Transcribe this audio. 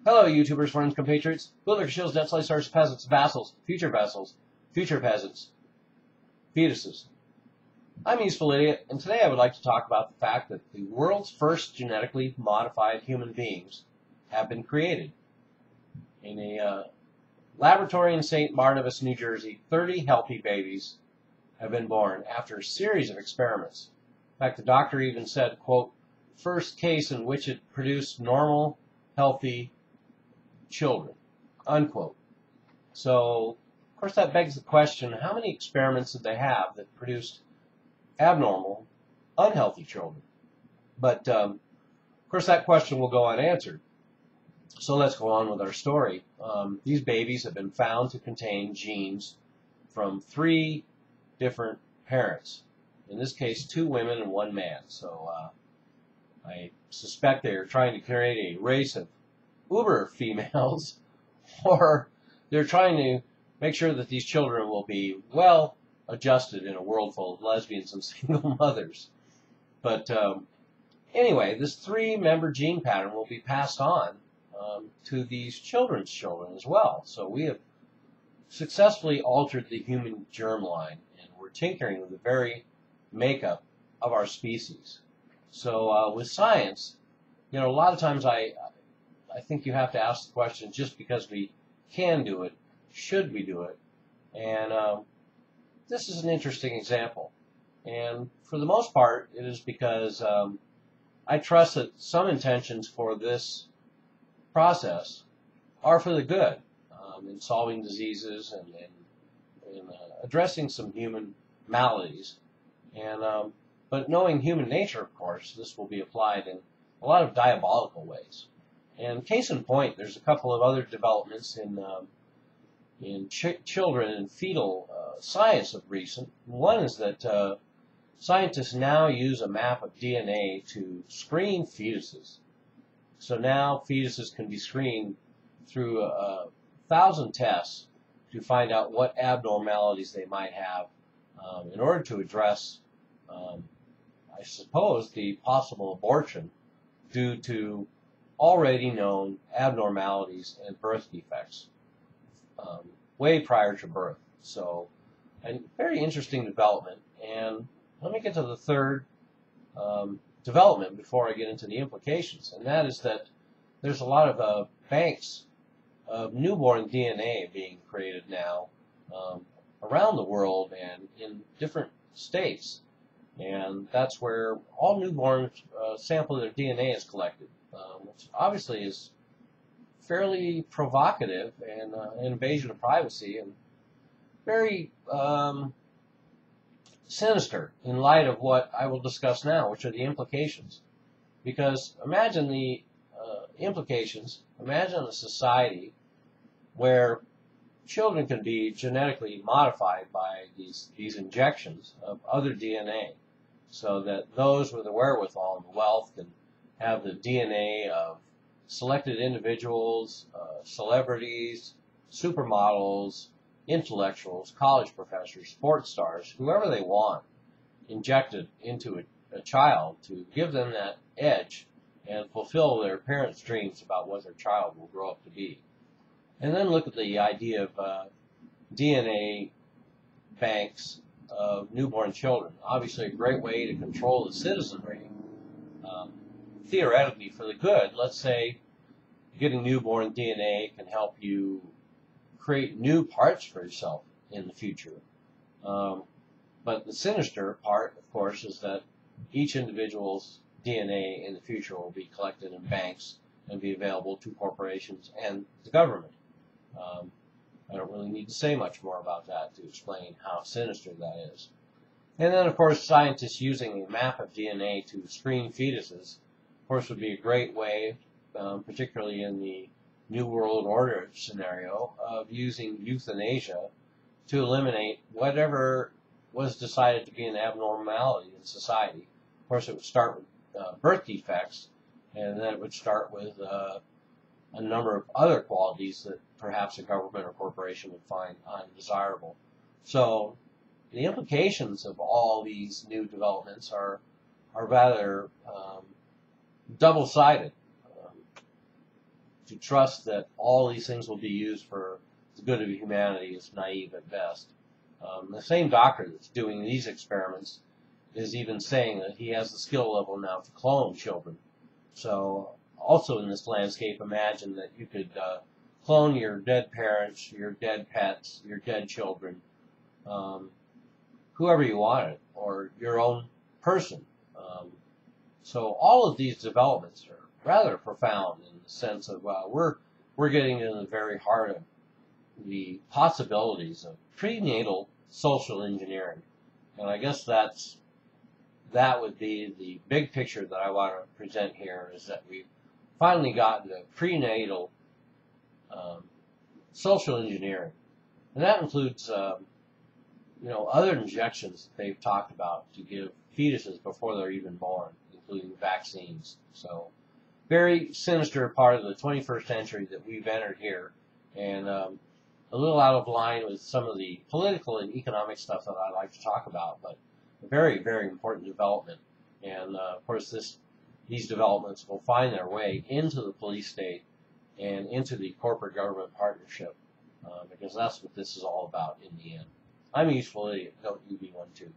Hello, YouTubers, friends, compatriots, bootlicker shills, debt slicers, peasants, vassals, future peasants, fetuses. I'm Useful Idiot, and today I would like to talk about the fact that the world's first genetically modified human beings have been created. In a laboratory in St. Barnabas, New Jersey, 30 healthy babies have been born after a series of experiments. In fact, the doctor even said, quote, first case in which it produced normal, healthy children, unquote. So, of course, that begs the question, how many experiments did they have that produced abnormal, unhealthy children? But, of course, that question will go unanswered. So let's go on with our story. These babies have been found to contain genes from 3 different parents. In this case, 2 women and 1 man. So I suspect they're trying to create a race of uber females, or they're trying to make sure that these children will be well adjusted in a world full of lesbians and single mothers. But anyway, this 3-member gene pattern will be passed on to these children's children as well. So we have successfully altered the human germline, and we're tinkering with the very makeup of our species. So with science, you know, a lot of times I think you have to ask the question, just because we can do it, should we do it? And this is an interesting example. And for the most part, it is because I trust that some intentions for this process are for the good, in solving diseases and in addressing some human maladies. And but knowing human nature, of course, this will be applied in a lot of diabolical ways. And case in point, there's a couple of other developments in children and fetal science of recent. One is that scientists now use a map of DNA to screen fetuses. So now fetuses can be screened through 1,000 tests to find out what abnormalities they might have in order to address, I suppose, the possible abortion due to already known abnormalities and birth defects way prior to birth. So, a very interesting development. And let me get to the third development before I get into the implications, and that is that there's a lot of banks of newborn DNA being created now around the world and in different states. And that's where all newborns sample their DNA is collected, which obviously is fairly provocative and an invasion of privacy and very sinister in light of what I will discuss now, which are the implications. Because imagine the implications. Imagine a society where children can be genetically modified by these injections of other DNA, so that those with the wherewithal and the wealth can have the DNA of selected individuals, celebrities, supermodels, intellectuals, college professors, sports stars, whoever they want, injected into a child to give them that edge and fulfill their parents' dreams about what their child will grow up to be. And then look at the idea of DNA banks of newborn children. Obviously a great way to control the citizenry, theoretically for the good. Let's say getting newborn DNA can help you create new parts for yourself in the future. But the sinister part, of course, is that each individual's DNA in the future will be collected in banks and be available to corporations and the government. I don't really need to say much more about that to explain how sinister that is. And then, of course, scientists using a map of DNA to screen fetuses, of course, would be a great way, particularly in the New World Order scenario, of using euthanasia to eliminate whatever was decided to be an abnormality in society. Of course, it would start with birth defects, and then it would start with a number of other qualities that perhaps a government or corporation would find undesirable. So the implications of all these new developments are rather double-sided. to trust that all these things will be used for the good of humanity is naive at best. The same doctor that's doing these experiments is even saying that he has the skill level now to clone children. So also in this landscape, imagine that you could clone your dead parents, your dead pets, your dead children, whoever you wanted, or your own person. So all of these developments are rather profound in the sense of we're getting into the very heart of the possibilities of prenatal social engineering, and I guess that would be the big picture that I want to present here, is that we've finally gotten to prenatal social engineering, and that includes other injections that they've talked about to give fetuses before they're even born, including vaccines. So very sinister part of the 21st century that we've entered here, and a little out of line with some of the political and economic stuff that I like to talk about, but a very, very important development. And of course, these developments will find their way into the police state and into the corporate government partnership, because that's what this is all about in the end. I'm a useful idiot. Don't you be one too.